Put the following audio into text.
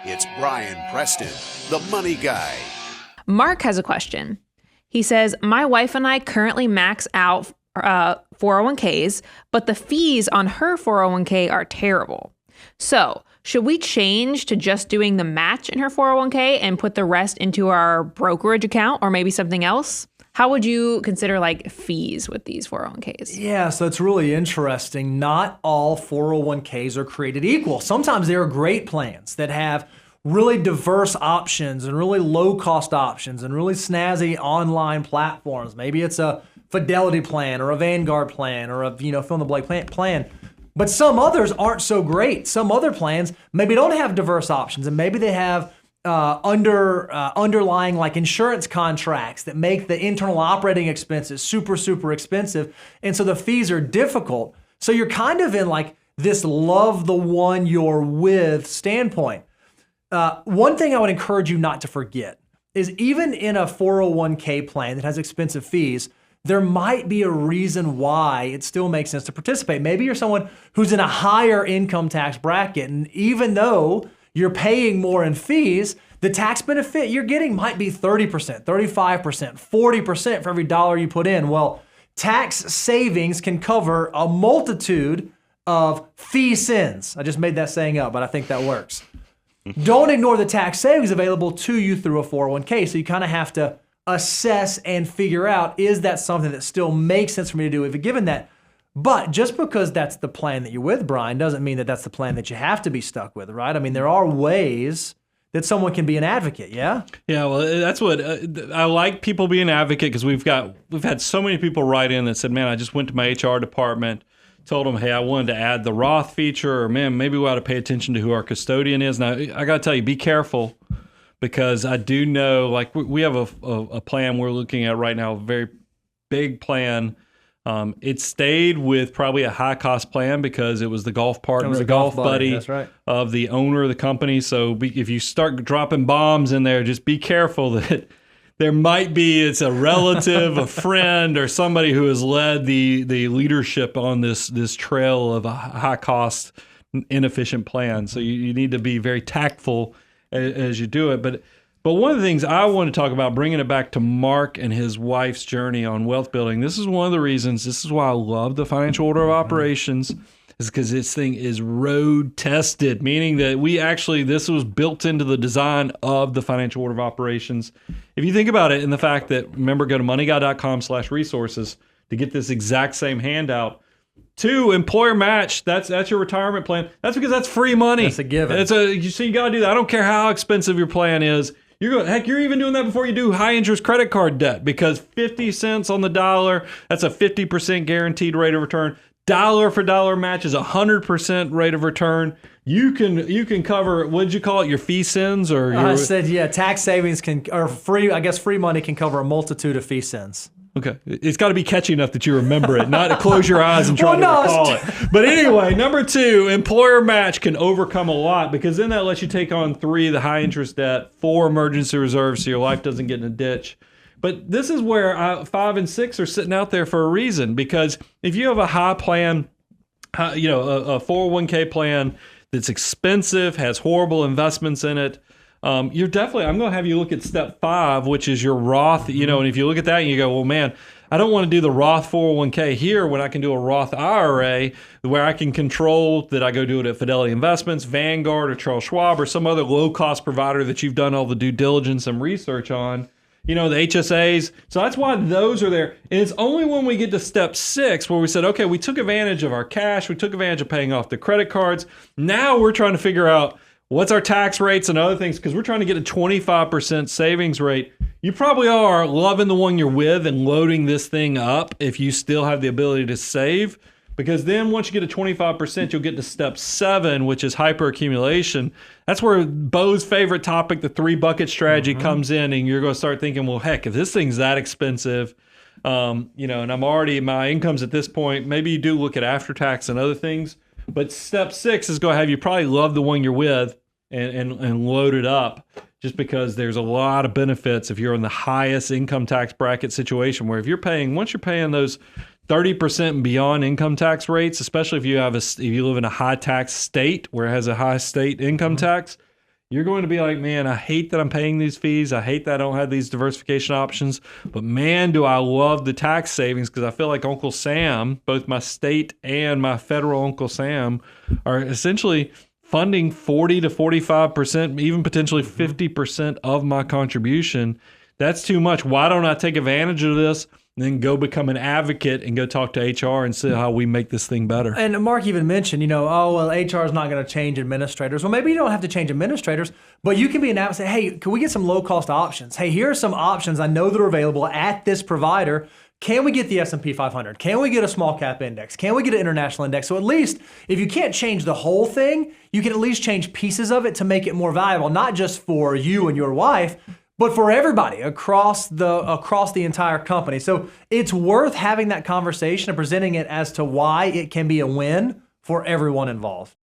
It's Brian Preston, the money guy. Mark has a question. He says, my wife and I currently max out 401ks, but the fees on her 401k are terrible. So should we change to just doing the match in her 401k and put the rest into our brokerage account or maybe something else? How would you consider like fees with these 401ks? Yeah, so it's really interesting. Not all 401ks are created equal. Sometimes there are great plans that have really diverse options and really low cost options and really snazzy online platforms. Maybe it's a Fidelity plan or a Vanguard plan or a fill in the blank plan. But some others aren't so great. Some other plans maybe don't have diverse options, and maybe they have underlying like insurance contracts that make the internal operating expenses super expensive, and so the fees are difficult. So you're kind of in like this love the one you're with standpoint. One thing I would encourage you not to forget is even in a 401k plan that has expensive fees, there might be a reason why it still makes sense to participate. Maybe you're someone who's in a higher income tax bracket, and even though you're paying more in fees, the tax benefit you're getting might be 30%, 35%, 40% for every dollar you put in. Well, tax savings can cover a multitude of fee sins. I just made that saying up, but I think that works. Don't ignore the tax savings available to you through a 401k. So you kind of have to assess and figure out, is that something that still makes sense for me to do if you're given that? But just because that's the plan that you're with, Brian, doesn't mean that that's the plan that you have to be stuck with, right? I mean, there are ways that someone can be an advocate, yeah? Yeah, well, that's what I like, people being an advocate, because we've had so many people write in that said, man, I just went to my HR department, told them, hey, I wanted to add the Roth feature, or man, maybe we ought to pay attention to who our custodian is. Now, I got to tell you, be careful, because I do know, like, we have a plan we're looking at right now, a very big plan. It stayed with probably a high cost plan because it was the golf partner, the golf buddy that's right, of the owner of the company. So if you start dropping bombs in there, just be careful that there might be, it's a relative, a friend, or somebody who has led the leadership on this trail of a high cost, inefficient plan. So you need to be very tactful as you do it. But one of the things I want to talk about, bringing it back to Mark and his wife's journey on wealth building, this is one of the reasons, this is why I love the financial order of operations, is because this thing is road tested, meaning that this was built into the design of the financial order of operations. If you think about it, in the fact that, remember, go to moneyguy.com/resources to get this exact same handout. 2, employer match. That's your retirement plan. That's because that's free money. That's a given. So you got to do that. I don't care how expensive your plan is. You're even doing that before you do high interest credit card debt, because 50 cents on the dollar, that's a 50% guaranteed rate of return. Dollar for dollar match is 100% rate of return. You can cover, what did you call it, your fee sins? Or I said, yeah, tax savings free money can cover a multitude of fee sins. Okay. It's got to be catchy enough that you remember it, not to close your eyes and try to recall it. But anyway, number 2, employer match can overcome a lot, because then that lets you take on 3, the high interest debt, 4, emergency reserves, so your life doesn't get in a ditch. But this is where 5 and 6 are sitting out there for a reason, because if you have a high plan, a 401k plan that's expensive, has horrible investments in it, I'm going to have you look at step 5, which is your Roth, and if you look at that and you go, well, man, I don't want to do the Roth 401k here when I can do a Roth IRA where I can control that I go do it at Fidelity Investments, Vanguard, or Charles Schwab, or some other low-cost provider that you've done all the due diligence and research on, the HSAs. So that's why those are there. And it's only when we get to step 6 where we said, okay, we took advantage of our cash, we took advantage of paying off the credit cards. Now we're trying to figure out what's our tax rates and other things, because we're trying to get a 25% savings rate. You probably are loving the one you're with and loading this thing up if you still have the ability to save, because then once you get to 25%, you'll get to step 7, which is hyperaccumulation. That's where Bo's favorite topic, the 3-bucket strategy, comes in, and you're going to start thinking, well, heck, if this thing's that expensive, and I'm already, my income's at this point, maybe you do look at after tax and other things. But step 6 is going to have you probably love the one you're with and load it up, just because there's a lot of benefits if you're in the highest income tax bracket situation, where once you're paying those 30% and beyond income tax rates, especially if you live in a high tax state where it has a high state income tax, you're going to be like, man, I hate that I'm paying these fees. I hate that I don't have these diversification options. But man, do I love the tax savings, because I feel like Uncle Sam, both my state and my federal Uncle Sam, are essentially funding 40 to 45%, even potentially 50% of my contribution. That's too much. Why don't I take advantage of this and then go become an advocate and go talk to HR and see how we make this thing better? And Mark even mentioned, HR is not going to change administrators. Well, maybe you don't have to change administrators, but you can be an advocate and say, hey, can we get some low-cost options? Hey, here are some options I know that are available at this provider. Can we get the S&P 500? Can we get a small cap index? Can we get an international index? So at least if you can't change the whole thing, you can at least change pieces of it to make it more valuable, not just for you and your wife, but for everybody across the entire company. So it's worth having that conversation and presenting it as to why it can be a win for everyone involved.